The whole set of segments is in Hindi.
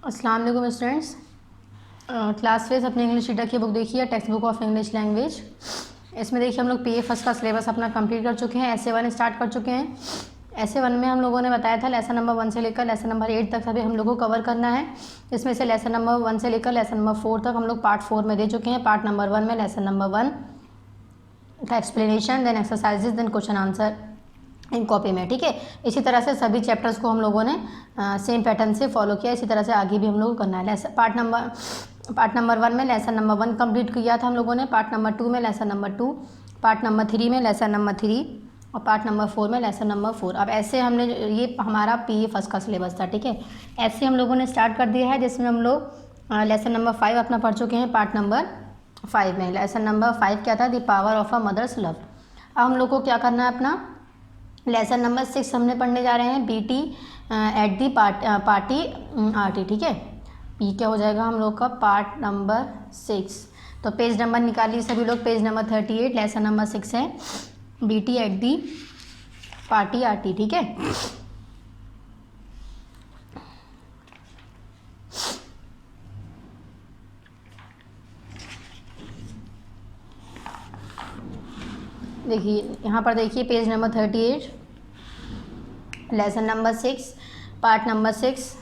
अस्सलाम वालेकुम स्टूडेंट्स। क्लास फेस अपनी इंग्लिश रीडर की बुक देखिए, text book of English language. इसमें देखिए हम लोग पीए फर्स्ट का सिलेबस अपना कंप्लीट कर चुके हैं। ऐसे 1 स्टार्ट कर चुके हैं। ऐसे 1 में हम लोगों ने बताया था लेसन नंबर 1 से लेकर लेसन नंबर 8 तक सभी हम लोग को कवर करना है। इसमें से लेसन नंबर 1 से लेकर लेसन नंबर 4 तक हम लोग पार्ट 4 में दे चुके हैं। पार्ट नंबर 1 में लेसन नंबर 1 का explanation, then exercises, then question answer in copy में। ठीक है, इसी तरह से सभी चैप्टर्स को हम लोगों ने सेम पैटर्न से फॉलो किया। इसी तरह से आगे भी हम लोग को करना है। पार्ट नंबर 1 में लेसन नंबर 1 कंप्लीट किया था हम लोगों ने। पार्ट नंबर 2 में लेसन नंबर 2, पार्ट नंबर 3 में लेसन नंबर 3 और पार्ट नंबर 4 में लेसन नंबर 4। अब ऐसे हमने, ये हमारा पीए फर्स्ट का सिलेबस था। ठीक है, ऐसे हम लोगों ने स्टार्ट कर दिया है, जिसमें हम लोग लेसन नंबर 5 अपना पढ़ चुके हैं। पार्ट नंबर 5 में लेसन नंबर 5 क्या था? The power of a mother's love. अब हम लोग को क्या करना है, अपना लेसन नंबर 6 हमने पढ़ने जा रहे हैं, BT at the party RT. ठीक है, ये क्या हो जाएगा हम लोग का पार्ट नंबर 6। तो पेज नंबर निकालिए सभी लोग, पेज नंबर 38, लेसन नंबर 6 है BT at the party RT. ठीक है, देखिए यहाँ पर देखिए page number 38, lesson number 6, part number 6।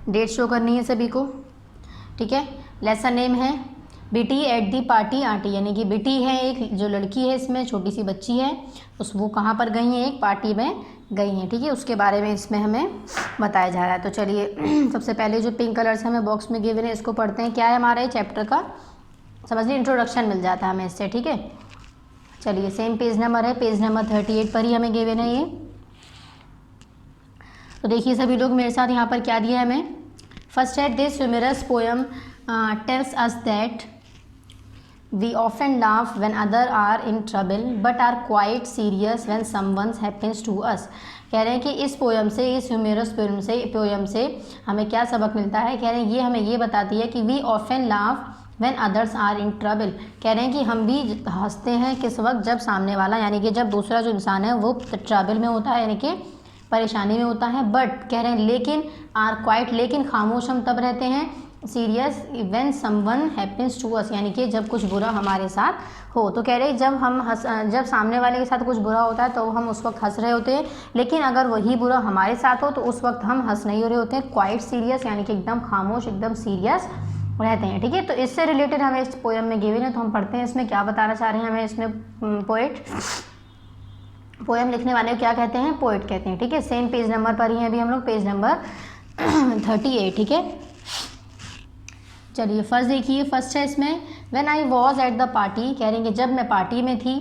Date show करनी है सभी को। ठीक है, लेसन नेम है बेटी एट दी पार्टी आंटी, यानी कि बेटी है एक जो लड़की है, इसमें छोटी सी बच्ची है, वो कहाँ पर गई हैं? एक पार्टी में गई हैं। ठीक है, उसके बारे में इसमें हमें बताया जा रहा है। तो चलिए सबसे पहले जो पिंक कलर से हमें बॉक्स में गिवन है इसको पढ़ते हैं। क्या है हमारा ये चैप्टर का, समझिए इंट्रोडक्शन मिल जाता है हमें इससे। ठीक है, चलिए सेम पेज नंबर है, पेज नंबर 38 पर ही हमें गिवन है ये। तो देखिए सभी लोग मेरे साथ, यहाँ पर क्या दिया है हमें। फर्स्ट है, this humorous poem tells us that we often laugh when other are in trouble but are quite serious when someone happens to us. कह रहे हैं कि इस पोएम से, इस ह्यूमरस पोएम से हमें क्या सबक मिलता है। कह रहे हैं ये हमें ये बताती है कि we often laugh when others are in trouble. कह रहे हैं कि हम भी हंसते हैं किस वक्त, जब सामने वाला, यानी कि जब दूसरा जो इंसान है वो ट्रबल में होता है, यानी कि परेशानी में होता है। बट कह रहे हैं लेकिन आर क्वाइट, लेकिन खामोश हम तब रहते हैं, serious when someone happens to us, यानी कि जब कुछ बुरा हमारे साथ हो। तो कह रहे हैं जब सामने वाले के साथ कुछ बुरा होता है तो हम उस वक्त हंस रहे होते हैं, लेकिन अगर वही बुरा हमारे साथ हो तो उस वक्त हम हंस नहीं हो रहे होते हैं। क्वाइट सीरियस, यानी कि एकदम खामोश, एकदम सीरियस रहते हैं। ठीक है, तो इससे रिलेटेड हमें इस पोएम में गिवन है, तो हम पढ़ते हैं इसमें क्या बताना चाह रहे हैं हमें इसमें पोएम लिखने वाले को क्या कहते हैं? पोएट कहते हैं। ठीक है, सेम पेज नंबर पर ही हैं अभी हम लोग, पेज नंबर 38। ठीक है, चलिए फर्स्ट देखिए, फर्स्ट है इसमें, when I was at the party. कह रहे हैं कि जब मैं पार्टी में थी।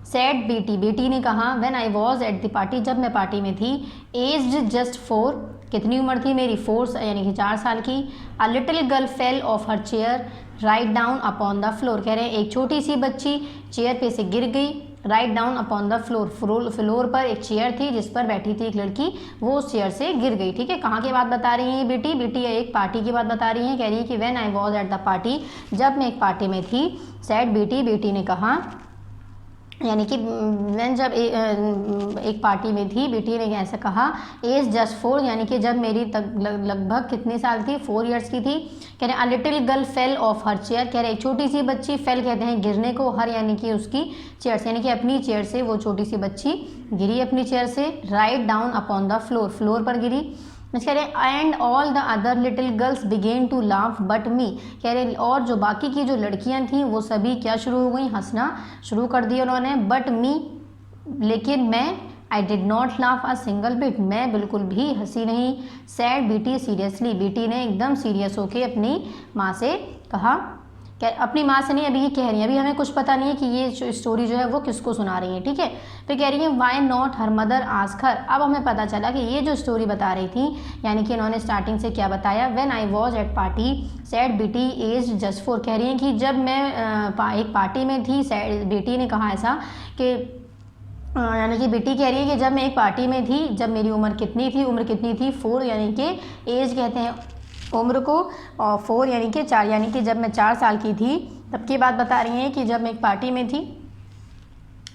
सेड बेटी, बेटी ने कहा, when I was at the party, जब मैं पार्टी में थी। एज्ड जस्ट 4, कितनी उम्र थी मेरी? 4, यानी कि 4 साल की। अ little girl fell of her chair right down upon the floor. कह रहे हैं एक छोटी सी बच्ची चेयर पे से गिर गई। Right down upon the floor, floor पर एक चेयर थी जिस पर बैठी थी एक लड़की, वो उस चेयर से गिर गई। ठीक है, कहाँ की बात बता रही है बेटी? बेटी एक पार्टी की बात बता रही है। कह रही है कि when I was at the party, जब मैं एक पार्टी में थी। सैड बेटी, बेटी ने कहा, यानी कि व्हेन जब एक पार्टी में थी, बेटी ने ऐसा कहा। एज जस्ट 4, यानी कि जब मेरी लगभग कितने साल थी? 4 ईयर्स की थी। कह रहे हैं अ little girl fell of her chair. कह रहे एक छोटी सी बच्ची, फेल कहते हैं गिरने को, हर यानी कि उसकी चेयर से, यानी कि अपनी चेयर से वो छोटी सी बच्ची गिरी अपनी चेयर से। Right down upon the floor, floor पर गिरी। कह रहे हैं and all the other little girls began to laugh but me. कह रहे और जो बाकी की जो लड़कियां थीं वो सभी क्या शुरू हो गई? हंसना शुरू कर दिया उन्होंने। बट मी, लेकिन मैं, आई did not laugh a single bit, मैं बिल्कुल भी हंसी नहीं। सैड बेटी सीरियसली, बेटी ने एकदम सीरियस होके अपनी माँ से कहा। अपनी माँ से नहीं, अभी ये कह रही है, अभी हमें कुछ पता नहीं है कि ये स्टोरी जो है वो किसको सुना रही है। ठीक है, फिर कह रही है why not her mother ask her. अब हमें पता चला कि ये जो स्टोरी बता रही थी, यानी कि इन्होंने स्टार्टिंग से क्या बताया, when I was at party sad बेटी एज जस्ट 4। कह रही हैं कि जब मैं एक पार्टी में थी, बेटी ने कहा ऐसा कि, यानी कि बेटी कह रही है कि जब मैं एक पार्टी में थी, जब मेरी उम्र कितनी थी? उम्र कितनी थी? 4, यानी कि एज कहते हैं उम्र को, और 4 यानी कि 4, यानी कि जब मैं 4 साल की थी तब की बात बता रही हैं कि जब मैं एक पार्टी में थी।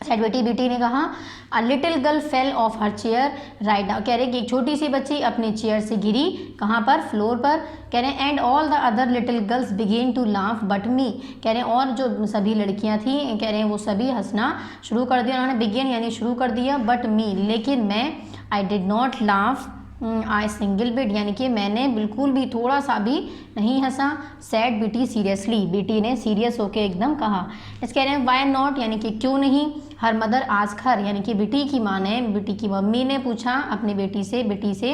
सेड बेटी, बेटी ने कहा अ little girl fell of her chair right down, कह रहे कि एक छोटी सी बच्ची अपनी चेयर से गिरी, कहाँ पर, फ्लोर पर। कह रहे हैं and all the other little girls began to laugh but me, कह रहे हैं और जो सभी लड़कियां थी कह रहे हैं वो सभी हंसना शुरू कर दिया, उन्होंने बिगेन यानी शुरू कर दिया, बट मी लेकिन मैं, आई did not laugh I single bit, यानी कि मैंने बिल्कुल भी थोड़ा सा भी नहीं हंसा। सैड बेटी सीरियसली, बेटी ने सीरियस होके एकदम कहा। इस कह रहे हैं वाई नॉट, यानी कि क्यों नहीं। हर मदर आस्क हर, यानी कि बेटी की माँ ने, बेटी की मम्मी ने पूछा अपनी बेटी से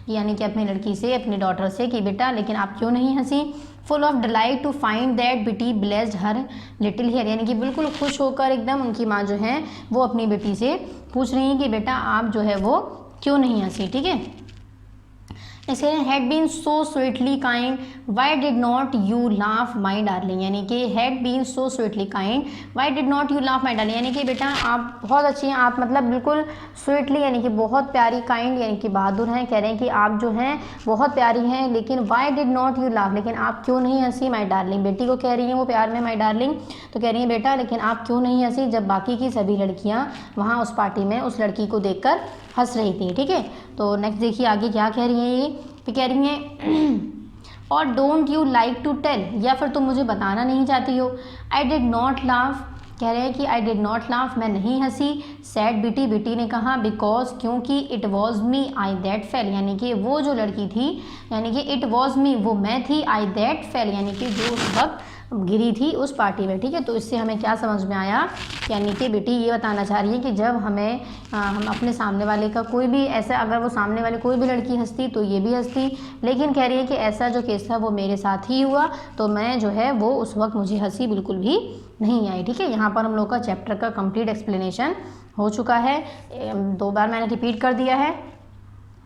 यानी कि अपनी लड़की से, अपनी डॉटर से कि बेटा लेकिन आप क्यों नहीं हंसी। Full of delight to find that Betty blessed her little hair, यानी कि बिल्कुल खुश होकर एकदम उनकी माँ जो है वो अपनी बेटी से पूछ रही है कि बेटा आप जो है वो क्यों नहीं हंसी। ठीक है, इसे had been so sweetly kind why did not you laugh my darling, यानी कि had been so sweetly kind why did not you laugh my darling, यानी कि बेटा आप बहुत अच्छी हैं, आप मतलब बिल्कुल स्वीटली यानी कि बहुत प्यारी, काइंड यानी कि बहादुर हैं, कह रहे हैं कि आप जो हैं बहुत प्यारी हैं, लेकिन Y did not you laugh, लेकिन आप क्यों नहीं हंसी। माई डार्लिंग, बेटी को कह रही हैं वो प्यार में माई डार्लिंग, तो कह रही हैं बेटा लेकिन आप क्यों नहीं हंसी, जब बाकी की सभी लड़कियाँ वहाँ उस पार्टी में उस लड़की को देखकर हंस रही थी। ठीक है, तो नेक्स्ट देखिए आगे क्या कह रही हैं ये, तो कह रही हैं और don't you like to tell, या फिर तुम मुझे बताना नहीं चाहती हो। आई डिड नॉट लाफ, कह रहे हैं कि आई डिड नॉट लाफ, मैं नहीं हंसी। सैड बेटी, बेटी ने कहा बिकॉज, क्योंकि it was me I that fail, यानी कि वो जो लड़की थी, यानी कि इट वॉज मी वो मैं थी, आई दैट फेल यानी कि जो उस वक्त गिरी थी उस पार्टी में। ठीक है, तो इससे हमें क्या समझ में आया, यानी कि बेटी ये बताना चाह रही है कि जब हम अपने सामने वाले का कोई भी ऐसा, अगर वो सामने वाले कोई भी लड़की हंसती तो ये भी हंसती, लेकिन कह रही है कि ऐसा जो केस था वो मेरे साथ ही हुआ, तो मैं जो है वो उस वक्त मुझे हंसी बिल्कुल भी नहीं आई। ठीक है, यहाँ पर हम लोग का चैप्टर का कंप्लीट एक्सप्लेनेशन हो चुका है, 2 बार मैंने रिपीट कर दिया है।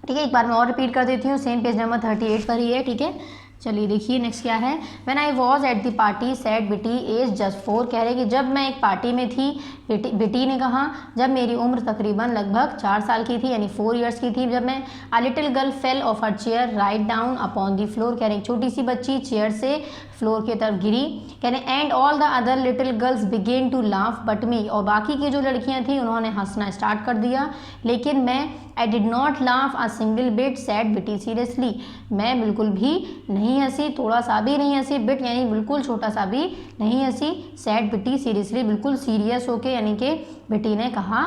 ठीक है, एक बार मैं और रिपीट कर देती हूँ, सेम पेज नंबर 38 पर ही है। ठीक है, चलिए देखिए नेक्स्ट क्या है। When I was at the party sad बेटी एज जस्ट 4, कह रहे कि जब मैं एक पार्टी में थी, बेटी ने कहा जब मेरी उम्र तकरीबन लगभग 4 साल की थी, यानी 4 ईयर्स की थी, जब मैं अ little girl fell of her chair right down upon the floor, कह रहे छोटी सी बच्ची चेयर से फ्लोर की तरफ गिरी, कह रहे and all the other little girls began to laugh but me, और बाकी की जो लड़कियां थी उन्होंने हंसना स्टार्ट कर दिया, लेकिन मैं आई did not laugh a single bit sad बेटी सीरियसली, मैं बिल्कुल भी नहीं हंसी, थोड़ा सा भी नहीं हंसी, बिट यानी बिल्कुल छोटा सा भी नहीं हंसी, सैड बेटी सीरियसली बिल्कुल सीरियस होके, यानी कि बेटी ने कहा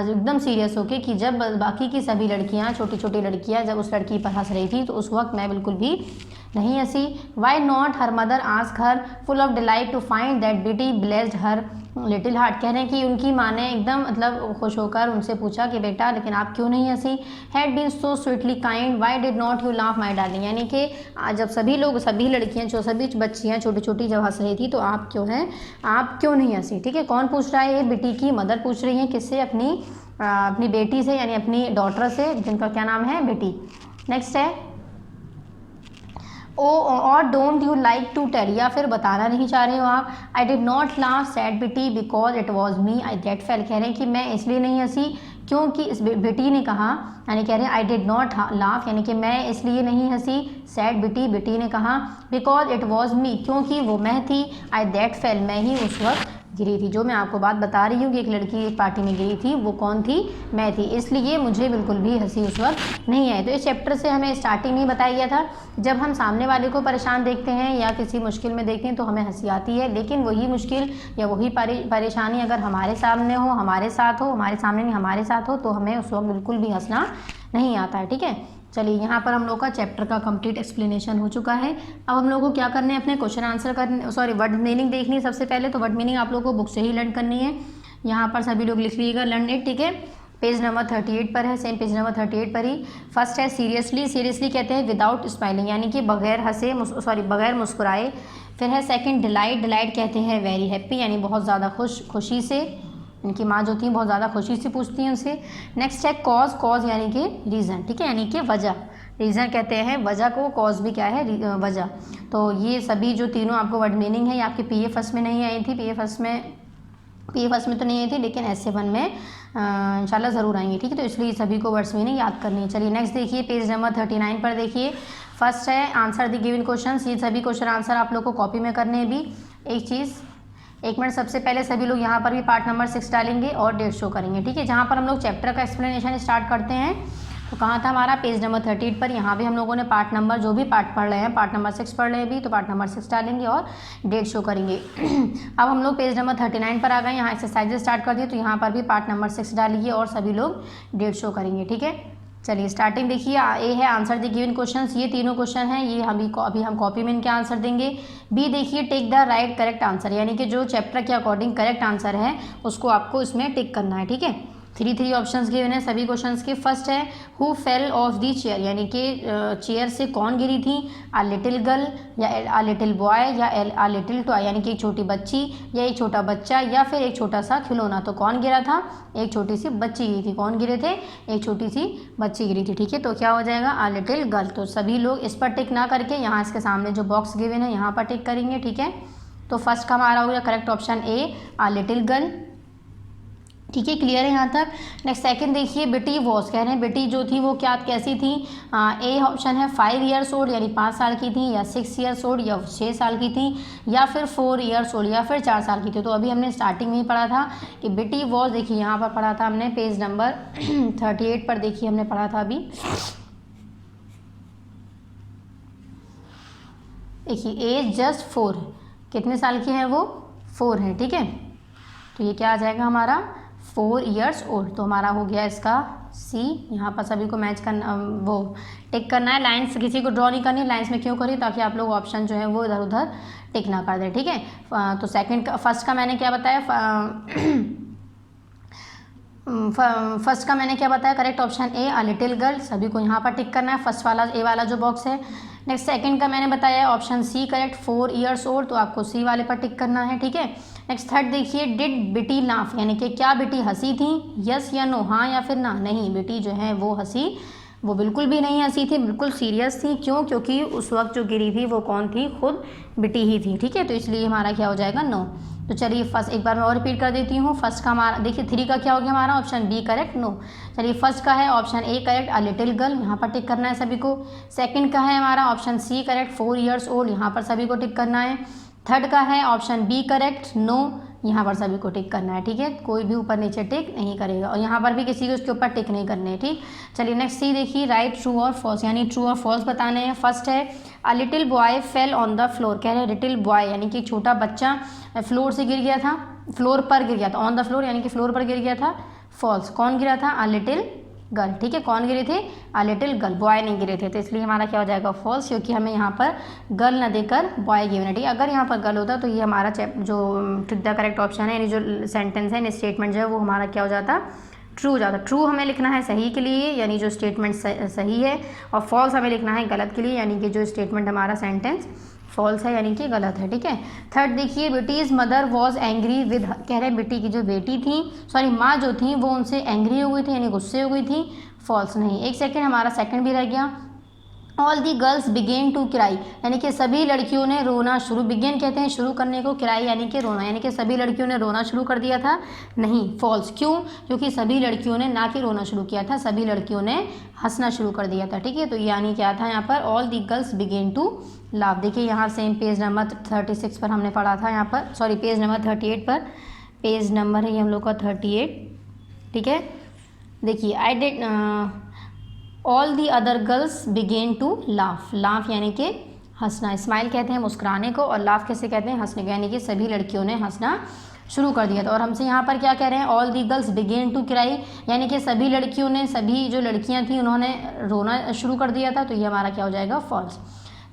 एकदम सीरियस होके कि जब बाकी की सभी लड़कियां, छोटी छोटी लड़कियां जब उस लड़की पर हंस रही थी तो उस वक्त मैं बिल्कुल भी नहीं हंसी। Why not her mother ask her full of delight to find that Betty blessed her little heart, कह रहे हैं कि उनकी माँ ने एकदम मतलब खुश होकर उनसे पूछा कि बेटा लेकिन आप क्यों नहीं हंसी। Had been so sweetly kind why did not you laugh my darling, यानी कि जब सभी लोग, सभी लड़कियां, जो सभी बच्चियां छोटी छोटी जब हंस रही थी तो आप क्यों हैं, आप क्यों नहीं हंसी। ठीक है, कौन पूछ रहा है, ये बेटी की मदर पूछ रही है, किससे, अपनी बेटी से, यानी अपनी डॉटर से, जिनका क्या नाम है, बेटी। नेक्स्ट है ओ और don't you like to tell, या फिर बताना नहीं चाह रहे हो आप। I did not laugh said Betty because it was me I that fell, कह रहे हैं कि मैं इसलिए नहीं हंसी क्योंकि इस बेटी ने कहा, यानी कह रहे हैं आई डिड नॉट लाफ, यानी कि मैं इसलिए नहीं हंसी, सैड बेटी ने कहा बिकॉज इट वॉज मी, क्योंकि वो मैं थी, आई दैट फेल मैं ही उस वक्त गिरी थी। जो मैं आपको बात बता रही हूँ कि एक लड़की एक पार्टी में गिरी थी, वो कौन थी, मैं थी, इसलिए मुझे बिल्कुल भी हंसी उस वक्त नहीं आई। तो इस चैप्टर से हमें स्टार्टिंग में बताया गया था, जब हम सामने वाले को परेशान देखते हैं या किसी मुश्किल में देखते हैं तो हमें हंसी आती है, लेकिन वही मुश्किल या वही परेशानी अगर हमारे सामने हो, हमारे साथ हो, हमारे सामने नहीं हमारे साथ हो, तो हमें उस वक्त बिल्कुल भी हंसना नहीं आता है। ठीक है, चलिए यहाँ पर हम लोग का चैप्टर का कंप्लीट एक्सप्लेनेशन हो चुका है। अब हम लोग को क्या करने हैं, अपने क्वेश्चन आंसर करने, सॉरी वर्ड मीनिंग देखनी है सबसे पहले। तो वर्ड मीनिंग आप लोग को बुक से ही लर्न करनी है, यहाँ पर सभी लोग लिख लीजिएगा लर्न इट। ठीक है, पेज नंबर 38 पर है, सेम पेज नंबर 38 पर ही। फर्स्ट है सीरियसली, सीरियसली कहते हैं विदाउट स्माइलिंग, यानी कि बगैर हंसे, बगैर मुस्कुराए। फिर है सेकंड डिलाइट, डिलाइट कहते हैं वेरी हैप्पी, यानी बहुत ज़्यादा खुशी से, इनकी माँ जो थी बहुत ज़्यादा खुशी से पूछती हैं उनसे। नेक्स्ट है कॉज, कॉज यानी कि रीज़न, ठीक है, यानी कि वजह, रीज़न कहते हैं वजह को, कॉज भी क्या है, वजह। तो ये सभी जो तीनों आपको वर्ड मीनिंग है, ये आपके पीए फर्स्ट में नहीं आई थी, पीए फर्स्ट में तो नहीं आई थी, लेकिन ऐसे1 में इंशाल्लाह ज़रूर आएंगे। ठीक है, तो इसलिए सभी को वर्ड्स मीनिंग याद करनी है। चलिए नेक्स्ट देखिए, पेज नंबर 39 पर देखिए। फर्स्ट है आंसर द गिवन क्वेश्चन, ये सभी क्वेश्चन आंसर आप लोग को कॉपी में करने हैं भी। एक चीज़ 1 मिनट, सबसे पहले सभी लोग यहाँ पर भी पार्ट नंबर 6 डालेंगे और डेट शो करेंगे, ठीक है। जहाँ पर हम लोग चैप्टर का एक्सप्लेनेशन स्टार्ट करते हैं तो कहाँ था हमारा, पेज नंबर 38 पर। यहाँ भी हम लोगों ने पार्ट नंबर जो भी पार्ट पढ़ रहे हैं, पार्ट नंबर 6 पढ़ रहे हैं भी, तो पार्ट नंबर 6 डालेंगे और डेट शो करेंगे। अब हम लोग पेज नंबर 39 पर आ गए, यहाँ एक्सरसाइज स्टार्ट कर दिए, तो यहाँ पर भी पार्ट नंबर 6 डालिए और सभी लोग डेट शो करेंगे, ठीक है। चलिए स्टार्टिंग देखिए, ए है आंसर द गिवन क्वेश्चंस, ये तीनों क्वेश्चन हैं, ये अभी हम कॉपी में इनके आंसर देंगे। बी देखिए, take the right correct answer, यानी कि जो चैप्टर के अकॉर्डिंग करेक्ट आंसर है उसको आपको इसमें टिक करना है, ठीक है। 3 ऑप्शंस गिवन है सभी क्वेश्चंस के। फर्स्ट है who fell of the chair, यानी कि चेयर से कौन गिरी थी, आ लिटिल गर्ल या आ लिटिल बॉय या आ लिटिल टॉय, यानी कि एक छोटी बच्ची या एक छोटा बच्चा या फिर एक छोटा सा खिलौना। तो कौन गिरा था, एक छोटी सी बच्ची गिरी थी। कौन गिरे थे, एक छोटी सी बच्ची गिरी थी, ठीक है। तो क्या हो जाएगा, आ लिटिल गर्ल। तो सभी लोग इस पर टिक ना करके यहाँ इसके सामने जो बॉक्स गिवन है यहाँ पर टिक करेंगे, ठीक है। तो फर्स्ट का हमारा हो गया correct option A, uh little girl, ठीक है। क्लियर है यहाँ तक। नेक्स्ट सेकंड देखिए, बेटी वॉज, कह रहे हैं बेटी जो थी वो क्या कैसी थी। ए ऑप्शन है 5 ईयर्स ओल्ड, यानी 5 साल की थी, या 6 ईयर्स ओल्ड या 6 साल की थी, या फिर 4 ईयर्स ओल्ड या फिर 4 साल की थी। तो अभी हमने स्टार्टिंग में ही पढ़ा था कि बेटी वॉज, देखिए यहाँ पर पढ़ा था हमने पेज नंबर 38 पर, देखिए हमने पढ़ा था अभी, देखिए एज जस्ट 4, कितने साल की है वो, 4 है, ठीक है। तो ये क्या आ जाएगा हमारा 4 ईयर्स ओल्ड। तो हमारा हो गया इसका सी। यहाँ पर सभी को मैच करना, वो टिक करना है। लाइंस किसी को ड्रॉ नहीं करनी, लाइंस में क्यों करी, ताकि आप लोग ऑप्शन जो है वो इधर उधर टिक ना कर दें, ठीक है। तो सेकंड का, फर्स्ट का मैंने क्या बताया, फर्स्ट का मैंने क्या बताया, correct option A, a little girl, सभी को यहाँ पर टिक करना है, फर्स्ट वाला ए वाला जो बॉक्स है। नेक्स्ट सेकंड का मैंने बताया option C correct, 4 years old, तो आपको सी वाले पर टिक करना है, ठीक है। नेक्स्ट थर्ड देखिए, डिड बेटी लाफ, यानी कि क्या बेटी हंसी थी, यस या नो, हाँ या फिर ना। नहीं, बेटी जो है वो हंसी, वो बिल्कुल भी नहीं हंसी थी, बिल्कुल सीरियस थी। क्यों, क्योंकि उस वक्त जो गिरी थी वो कौन थी, खुद बेटी ही थी, ठीक है। तो इसलिए हमारा क्या हो जाएगा, नो। तो चलिए फर्स्ट एक बार मैं और रिपीट कर देती हूँ। फर्स्ट का हमारा देखिए 3 का क्या हो गया हमारा, ऑप्शन बी करेक्ट, नो। चलिए फर्स्ट का है option A correct, a little girl, यहाँ पर टिक करना है सभी को। सेकंड का है हमारा option C correct, 4 years old, यहाँ पर सभी को टिक करना है। थर्ड का है ऑप्शन बी करेक्ट, नो, यहाँ पर सभी को टिक करना है, ठीक है। कोई भी ऊपर नीचे टिक नहीं करेगा और यहाँ पर भी किसी को उसके ऊपर टिक नहीं करने हैं, ठीक। चलिए नेक्स्ट सी देखिए, राइट ट्रू और फॉल्स, यानी ट्रू और फॉल्स बताने हैं। फर्स्ट है a little boy fell on the floor, कह रहे हैं लिटिल बॉय यानी कि छोटा बच्चा फ्लोर से गिर गया था, फ्लोर पर गिर गया था, ऑन द फ्लोर यानी कि फ्लोर पर गिर गया था। फॉल्स, कौन गिरा था, अ लिटिल गर्ल, ठीक है। कौन गिरे थे, अ लिटिल गर्ल, बॉय नहीं गिरे थे। तो इसलिए हमारा क्या हो जाएगा फॉल्स, क्योंकि हमें यहाँ पर गर्ल न देकर बॉय गिवन है, ठीक है। अगर यहाँ पर गर्ल होता तो ये हमारा जो द करेक्ट ऑप्शन है, यानी जो सेंटेंस है, स्टेटमेंट जो है वो हमारा क्या हो जाता, ट्रू हो जाता। ट्रू हमें लिखना है सही के लिए, यानी जो स्टेटमेंट सही है, और फॉल्स हमें लिखना है गलत के लिए, यानी कि जो स्टेटमेंट हमारा सेंटेंस फॉल्स है यानी कि गलत है, ठीक है। थर्ड देखिए, बेटीज़ मदर वॉज एंग्री विद, कह रहे हैं बेटी की जो बेटी थी, सॉरी माँ जो थी वो उनसे एंग्री हो गई थी, यानी गुस्से हो गई थी। फॉल्स नहीं। एक सेकेंड, हमारा सेकंड भी रह गया। All the girls began to cry, यानी कि सभी लड़कियों ने रोना शुरू, बिगेन कहते हैं शुरू करने को, क्राई यानी कि रोना, यानी कि सभी लड़कियों ने रोना शुरू कर दिया था। नहीं, फॉल्स। क्यों, क्योंकि सभी लड़कियों ने ना कि रोना शुरू किया था, सभी लड़कियों ने हंसना शुरू कर दिया था, ठीक है। तो यानी क्या था यहाँ पर, all the girls began to laugh. देखिए यहाँ सेम पेज नंबर 36 पर हमने पढ़ा था, यहाँ पर सॉरी पेज नंबर 38 पर, पेज नंबर है ये हम लोग का 38, ठीक है। देखिए I did all the other girls began to laugh, laugh यानी कि हंसना, स्माइल कहते हैं मुस्कुराने को, और लाफ कैसे कहते हैं, हंसने को, यानी कि सभी लड़कियों ने हंसना शुरू कर दिया था। और हमसे यहाँ पर क्या कह रहे हैं, all the girls began to cry, यानी कि सभी लड़कियों ने, सभी जो लड़कियाँ थी उन्होंने रोना शुरू कर दिया था। तो ये हमारा क्या हो जाएगा, फॉल्स।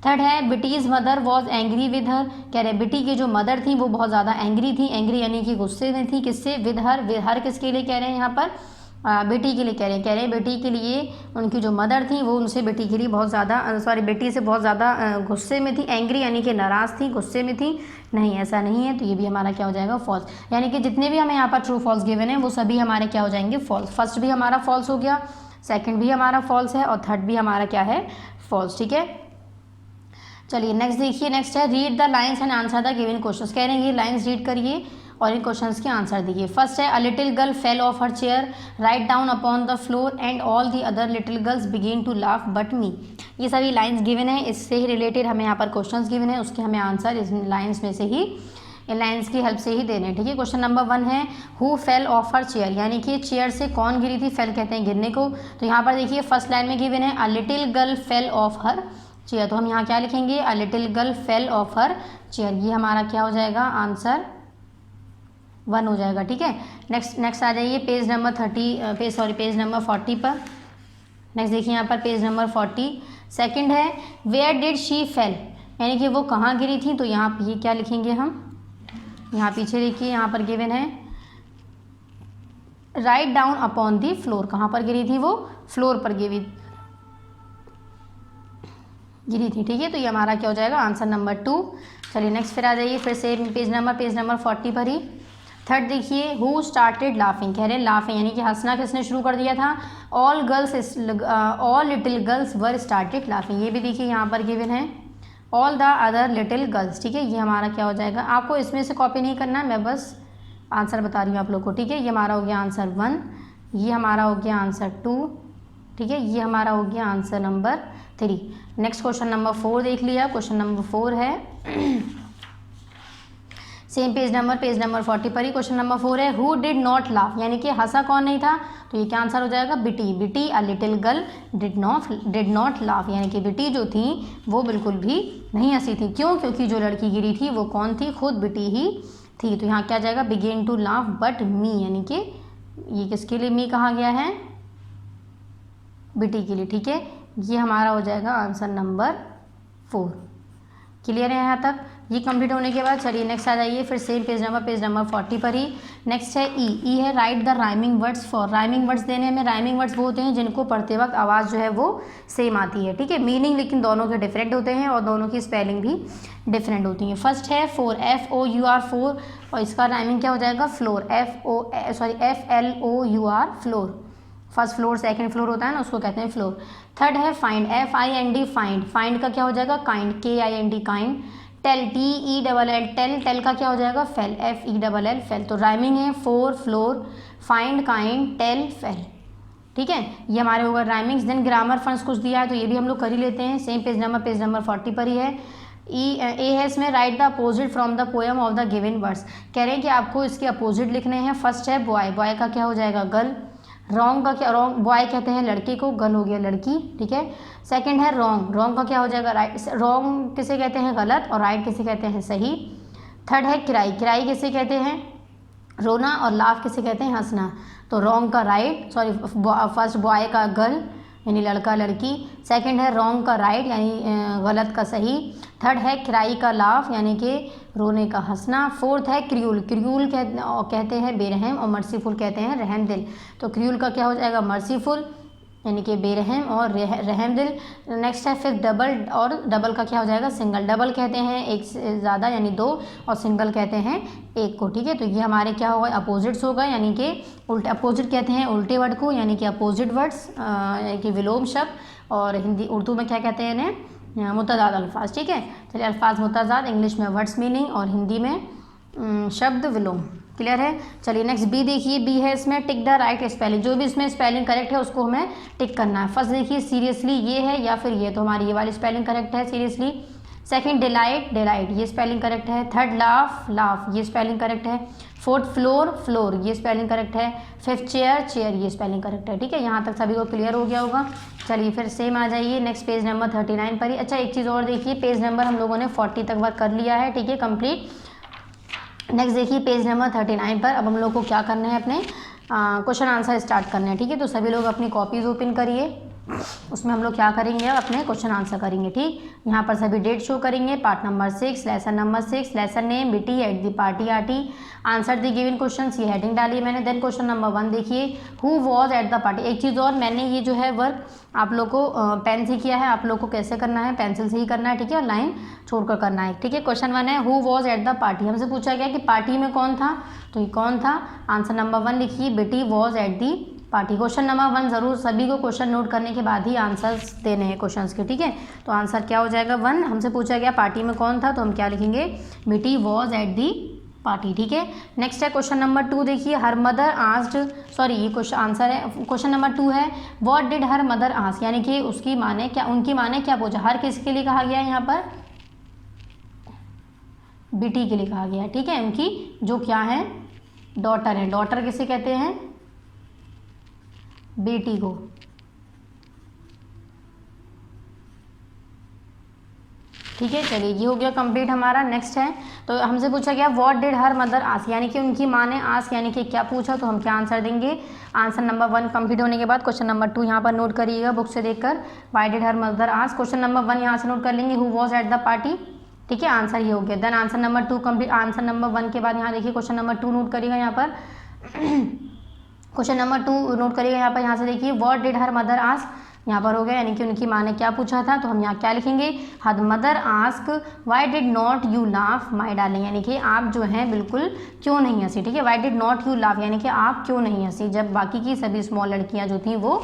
थर्ड है Betty's mother was angry with her, कह रहे बेटी की जो मदर थी वो बहुत ज़्यादा एंग्री थी, एंग्री यानी कि गुस्से में थी, किससे, विद हर किसके लिए कह रहे हैं यहाँ पर, बेटी के लिए कह रहे हैं बेटी के लिए, उनकी जो मदर थी वो उनसे बेटी के लिए बहुत ज़्यादा सॉरी बेटी से बहुत ज़्यादा गुस्से में थी। एंग्री यानी कि नाराज़ थी, गुस्से में थी, नहीं ऐसा नहीं है। तो ये भी हमारा क्या हो जाएगा, फॉल्स। यानी कि जितने भी हमें यहाँ पर ट्रू फॉल्स गिवन है वो सभी हमारे क्या हो जाएंगे, फॉल्स। फर्स्ट भी हमारा फॉल्स हो गया, सेकेंड भी हमारा फॉल्स है, और थर्ड भी हमारा क्या है, फॉल्स, ठीक है। चलिए नेक्स्ट देखिए, नेक्स्ट है read the lines and answer the given questions, कह रहे हैं ये लाइन्स रीड करिए और इन क्वेश्चंस के आंसर दीजिए। फर्स्ट है a little girl fell of her chair, right down upon the floor and all the other little girls begin to laugh but me. ये सभी लाइन्स गिवन है, इससे ही रिलेटेड हमें यहाँ पर क्वेश्चंस गिवन है, उसके हमें आंसर इस लाइन्स में से ही लाइन्स की हेल्प से ही दे रहे हैं, ठीक है। क्वेश्चन नंबर 1 है who fail of her chair, यानी कि चेयर से कौन गिरी थी, फेल कहते हैं गिरने को। तो यहाँ पर देखिए फर्स्ट लाइन में गिवन है a little girl fell of her chair, तो हम यहाँ क्या लिखेंगे, अ little girl fell of her chair, ये हमारा क्या हो जाएगा, आंसर 1 हो जाएगा, ठीक है। नेक्स्ट आ जाइए पेज नंबर 40 पर। नेक्स्ट देखिए यहाँ पर पेज नंबर 40 सेकंड है वेयर डिड शी फेल, यानी कि वो कहाँ गिरी थी। तो यहाँ ये क्या लिखेंगे हम, यहाँ पीछे देखिए यहाँ पर गिवन है right down upon the floor, कहाँ पर गिरी थी वो, फ्लोर पर गिरी थी, ठीक है। तो ये हमारा क्या हो जाएगा, आंसर नंबर 2। चलिए नेक्स्ट फिर आ जाइए, फिर से पेज नंबर 40 पर ही। थर्ड देखिए हु स्टार्टेड लाफिंग, कह रहे हैं लाफिंग यानी कि हंसना किसने शुरू कर दिया था, all little girls were started laughing, ये भी देखिए यहाँ पर गिवन है all the other little girls, ठीक है। ये हमारा क्या हो जाएगा, आपको इसमें से कॉपी नहीं करना है, मैं बस आंसर बता रही हूँ आप लोग को, ठीक है। ये हमारा हो गया आंसर 1, ये हमारा हो गया आंसर 2, ठीक है। ये हमारा हो गया answer number 3। Next question number 4 देख लिया। क्वेश्चन नंबर 4 है सेम पेज नंबर 40 पर ही। क्वेश्चन नंबर 4 है हु डिड नॉट लाफ, यानी कि हंसा कौन नहीं था। तो ये क्या आंसर हो जाएगा, बिटी अ little girl did not laugh, यानी कि बिटी जो थी वो बिल्कुल भी नहीं हंसी थी। क्यों, क्योंकि जो लड़की गिरी थी वो कौन थी, खुद बिटी ही थी। तो यहाँ क्या जाएगा, बिगेन टू लाफ बट मी, यानी कि ये किसके लिए मी कहा गया है, बिटी के लिए, ठीक है। ये हमारा हो जाएगा आंसर नंबर 4। क्लियर है यहाँ तक। ये कंप्लीट होने के बाद चलिए नेक्स्ट आ जाइए, फिर सेम पेज नंबर 40 पर ही। नेक्स्ट है ई है right the rhyming words for, rhyming words देने में, राइमिंग वर्ड्स वो होते हैं जिनको पढ़ते वक्त आवाज़ जो है वो सेम आती है, ठीक है। मीनिंग लेकिन दोनों के डिफरेंट होते हैं और दोनों की स्पेलिंग भी डिफरेंट होती है। फर्स्ट है फोर, FOUR 4, और इसका राइमिंग क्या हो जाएगा, flour, FLOUR flour. First floor second floor होता है ना, उसको कहते हैं फ्लोर। थर्ड है फाइंड, FIND फाइंड, फाइंड का क्या हो जाएगा, kind, KIND kind. Tell, TELL tell, tell का क्या हो जाएगा, फेल, FELL फेल। तो राइमिंग है four, flour, find, kind, tell, fell, ठीक है। ये हमारे होगा राइमिंग्स। देन ग्रामर फंड्स कुछ दिया है तो ये भी हम लोग कर ही लेते हैं। सेम पेज नंबर 40 पर ही है। ए है इसमें right the opposite from the poem of the given words, कह रहे हैं कि आपको इसके अपोजिट लिखने हैं। फर्स्ट है बॉय, बॉय का क्या हो जाएगा, गर्ल। रॉन्ग का क्या, रॉन्ग बॉय कहते हैं लड़के को, गर्ल हो गया लड़की, ठीक है। सेकंड है रॉन्ग, रॉन्ग का क्या हो जाएगा, राइट। रॉन्ग किसे कहते हैं, गलत, और राइट किसे कहते हैं, सही। थर्ड है क्राई, क्राई किसे कहते हैं, रोना, और लाफ किसे कहते हैं, हंसना। तो रॉन्ग का राइट, सॉरी फर्स्ट बॉय का गर्ल यानी लड़का लड़की। सेकंड है रॉन्ग का राइट यानी गलत का सही। थर्ड है क्राई का लाफ यानी कि रोने का हंसना। फोर्थ है क्रियूल, क्रियूल कहते हैं बेरहम, और मर्सीफुल कहते हैं रहम दिल। तो क्रियूल का क्या हो जाएगा, मर्सीफुल यानी कि बेरहम और रहम दिल। नेक्स्ट है फिफ्थ डबल, और डबल का क्या हो जाएगा, सिंगल। डबल कहते हैं एक से ज़्यादा यानी दो, और सिंगल कहते हैं एक को, ठीक है। तो ये हमारे क्या होगा, अपोजिट्स होगा, यानी कि उल्टे, अपोजिट कहते हैं उल्टे वर्ड को, यानी कि अपोजिट वर्ड्स यानी कि विलोम शब्द, और हिंदी उर्दू में क्या कहते हैं इन्हें, मुतज़ाद अल्फाज, ठीक है। चलिए अल्फाज मुतज़ाद, इंग्लिश में वर्ड्स मीनिंग, और हिंदी में शब्द विलोम। क्लियर है। चलिए नेक्स्ट बी देखिए, बी है इसमें टिक द राइट स्पेलिंग, जो भी इसमें स्पेलिंग करेक्ट है उसको हमें टिक करना है। फर्स्ट देखिए सीरियसली, ये है या फिर ये, तो हमारी ये वाली स्पेलिंग करेक्ट है सीरियसली। सेकंड डिलाइट, डिलाइट ये स्पेलिंग करेक्ट है। थर्ड लाफ, लाफ ये स्पेलिंग करेक्ट है। फोर्थ फ्लोर, फ्लोर ये स्पेलिंग करेक्ट है। फिफ्थ चेयर, चेयर ये स्पेलिंग करेक्ट है, ठीक है। यहाँ तक सभी को क्लियर हो गया होगा। चलिए फिर सेम आ जाइए नेक्स्ट पेज नंबर 39 पर ही। अच्छा एक चीज़ और देखिए, पेज नंबर हम लोगों ने 40 तक बात कर लिया है, ठीक है, कंप्लीट। नेक्स्ट देखिए पेज नंबर 39 पर अब हम लोग को क्या करना है, अपने क्वेश्चन आंसर स्टार्ट करना है, ठीक है। तो सभी लोग अपनी कॉपीज ओपन करिए, उसमें हम लोग क्या करेंगे, अपने क्वेश्चन आंसर करेंगे, ठीक। यहाँ पर सभी डेट शो करेंगे, part number 6, lesson number 6, lesson name BT at the party RT, answer the given question, ये हेडिंग डाली है मैंने। देन क्वेश्चन नंबर 1 देखिए, who was at the party. एक चीज़ और, मैंने ये जो है वर्क आप लोग को पेन से किया है, आप लोग को कैसे करना है, पेंसिल से ही करना है, ठीक है, लाइन छोड़कर करना है, ठीक है। क्वेश्चन 1 है who was at the party, हमसे पूछा गया कि पार्टी में कौन था, तो ये कौन था, आंसर नंबर 1 लिखिए, बेटी was at the party. Question number 1 ज़रूर सभी को क्वेश्चन नोट करने के बाद ही आंसर्स देने हैं क्वेश्चंस के, ठीक है। तो आंसर क्या हो जाएगा 1, हमसे पूछा गया पार्टी में कौन था, तो हम क्या लिखेंगे, बेटी वॉज एट दी पार्टी, ठीक है। नेक्स्ट है क्वेश्चन नंबर 2 देखिए, हर मदर आस्क्ड, सॉरी ये क्वेश्चन आंसर है, क्वेश्चन नंबर 2 है what did her mother ask, यानी कि उसकी माँ ने क्या, उनकी माँ ने क्या पूछा। हर किसके लिए कहा गया है यहाँ पर, बेटी के लिखा गया है, ठीक है, उनकी जो क्या है, डॉटर है। डॉटर किसे कहते हैं, बेटी को। ठीक है, चलिए ये हो गया कंप्लीट हमारा। नेक्स्ट है, तो हमसे पूछा गया what did her mother ask, यानी कि उनकी माँ ने आस्क यानी कि क्या पूछा, तो हम क्या आंसर देंगे। आंसर नंबर 1 कंप्लीट होने के बाद क्वेश्चन नंबर 2 यहाँ पर नोट करिएगा बुक से देखकर, why did her mother ask. Question number 1 यहाँ से नोट कर लेंगे, who was at the party, ठीक है, आंसर ये हो गया। Then answer number 2 complete. Answer number 1 के बाद यहाँ देखिए क्वेश्चन नंबर 2 नोट करिएगा यहाँ पर क्वेश्चन नंबर 2 नोट करिएगा यहाँ पर, यहाँ से देखिए what did her mother ask, यहाँ पर हो गया, यानी कि उनकी माँ ने क्या पूछा था, तो हम यहाँ क्या लिखेंगे, हर mother ask why did not you laugh my darling, यानी कि आप जो हैं बिल्कुल क्यों नहीं हंसी, ठीक है, why did not you laugh, यानी कि आप क्यों नहीं हंसी, जब बाकी की सभी स्मॉल लड़कियाँ जो थी वो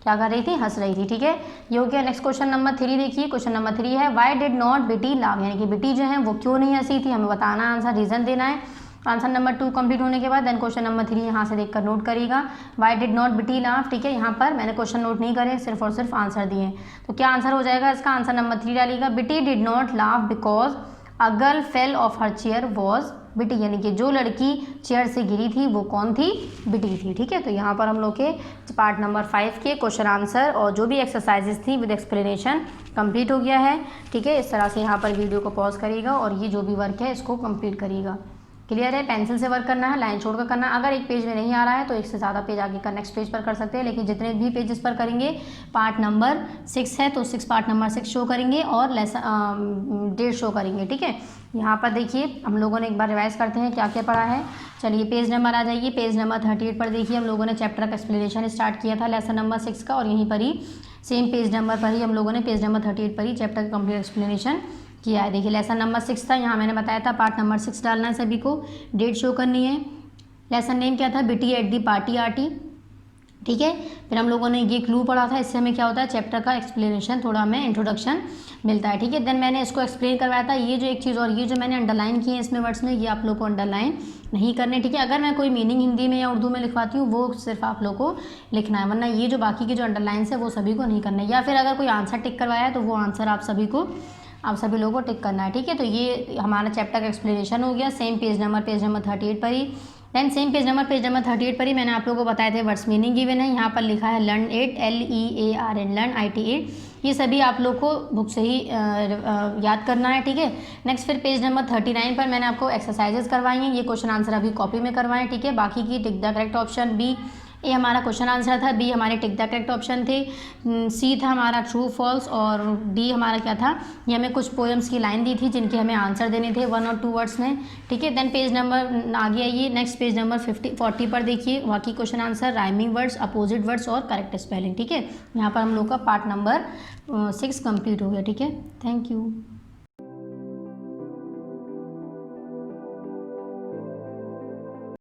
क्या कर रही थी, हंस रही थी, ठीक है, ये हो गया। नेक्स्ट क्वेश्चन नंबर 3 देखिए, क्वेश्चन नंबर 3 है व्हाई डिड नॉट बेटी लाफ, यानी कि बेटी जो है वो क्यों नहीं हंसी थी, हमें बताना है, आंसर रीज़न देना है। आंसर नंबर 2 कंप्लीट होने के बाद देन क्वेश्चन नंबर 3 यहाँ से देखकर नोट करिएगा, व्हाई डिड नॉट बेटी लाफ, ठीक है, यहाँ पर मैंने क्वेश्चन नोट नहीं करे, सिर्फ और सिर्फ आंसर दिए, तो क्या आंसर हो जाएगा इसका, आंसर नंबर 3 डालिएगा, बेटी did not laugh because a girl fell of her chair was बेटी, यानी कि जो लड़की चेयर से गिरी थी वो कौन थी, बेटी थी, ठीक है। तो यहाँ पर हम लोग के पार्ट नंबर 5 के क्वेश्चन आंसर और जो भी एक्सरसाइजेस थी विद एक्सप्लेनेशन कंप्लीट हो गया है, ठीक है। इस तरह से यहाँ पर वीडियो को पॉज करिएगा और ये जो भी वर्क है इसको कंप्लीट करिएगा। क्लियर है, पेंसिल से वर्क करना है, लाइन छोड़कर करना है। अगर एक पेज में नहीं आ रहा है तो एक से ज़्यादा पेज आगे का नेक्स्ट पेज पर कर सकते हैं, लेकिन जितने भी पेजेस पर करेंगे, पार्ट नंबर 6 है तो 6 पार्ट नंबर 6 शो करेंगे और लेसन डेट शो करेंगे, ठीक है। यहाँ पर देखिए हम लोगों ने एक बार रिवाइज करते हैं क्या क्या पढ़ा है। चलिए पेज नंबर आ जाइए, पेज नंबर 38 पर देखिए हम लोगों ने चैप्टर का एक्सप्लेनेशन स्टार्ट किया था लेसन नंबर 6 का, और यहीं पर ही सेम पेज नंबर पर ही हम लोगों ने पेज नंबर 38 पर ही चैप्टर का कंप्लीट एक्सप्लेनेशन किया है। देखिए लेसन नंबर 6 था, यहाँ मैंने बताया था पार्ट नंबर 6 डालना है सभी को, डेट शो करनी है। लेसन नेम क्या था, बेटी एट दी पार्टी आर्टी, ठीक है। फिर हम लोगों ने ये क्लू पढ़ा था, इससे हमें क्या होता है, चैप्टर का एक्सप्लेनेशन थोड़ा हमें इंट्रोडक्शन मिलता है, ठीक है। देन मैंने इसको एक्सप्लेन करवाया था, ये जो एक चीज़ और ये जो मैंने अंडरलाइन किए हैं इसमें वर्ड्स में, ये आप लोग को अंडरलाइन नहीं करने, ठीक है। अगर मैं कोई मीनिंग हिंदी में या उर्दू में लिखवाती हूँ वो सिर्फ आप लोग को लिखना है, वरना ये जो बाकी के जो अंडरलाइंस है वो सभी को नहीं करना है, या फिर अगर कोई आंसर टिक करवाया है तो वो आंसर आप सभी लोगों को टिक करना है, ठीक है। तो ये हमारा चैप्टर का एक्सप्लेनेशन हो गया, सेम पेज नंबर 38 पर ही। देन सेम पेज नंबर 38 पर ही मैंने आप लोगों को बताए थे वर्ड्स मीनिंग गिवन है, यहाँ पर लिखा है लर्न 8 LEARN लर्न IT 8, ये सभी आप लोग को बुक से ही याद करना है, ठीक है। नेक्स्ट फिर पेज नंबर 39 पर मैंने आपको एक्सरसाइजेस करवाई हैं, ये क्वेश्चन आंसर अभी कॉपी में करवाएं, ठीक है। बाकी की tick the correct option, B A हमारा क्वेश्चन आंसर था, बी हमारे टिक द करेक्ट ऑप्शन थे, सी था हमारा ट्रू फॉल्स, और डी हमारा क्या था, ये हमें कुछ पोएम्स की लाइन दी थी जिनके हमें आंसर देने थे 1 और 2 वर्ड्स में, ठीक है। देन पेज नंबर आगे आइए, नेक्स्ट पेज नंबर 40 पर देखिए बाकी question answer, rhyming words, opposite words और करेक्ट स्पेलिंग, ठीक है। यहाँ पर हम लोग का पार्ट नंबर 6 कंप्लीट हो गया, ठीक है। Thank you.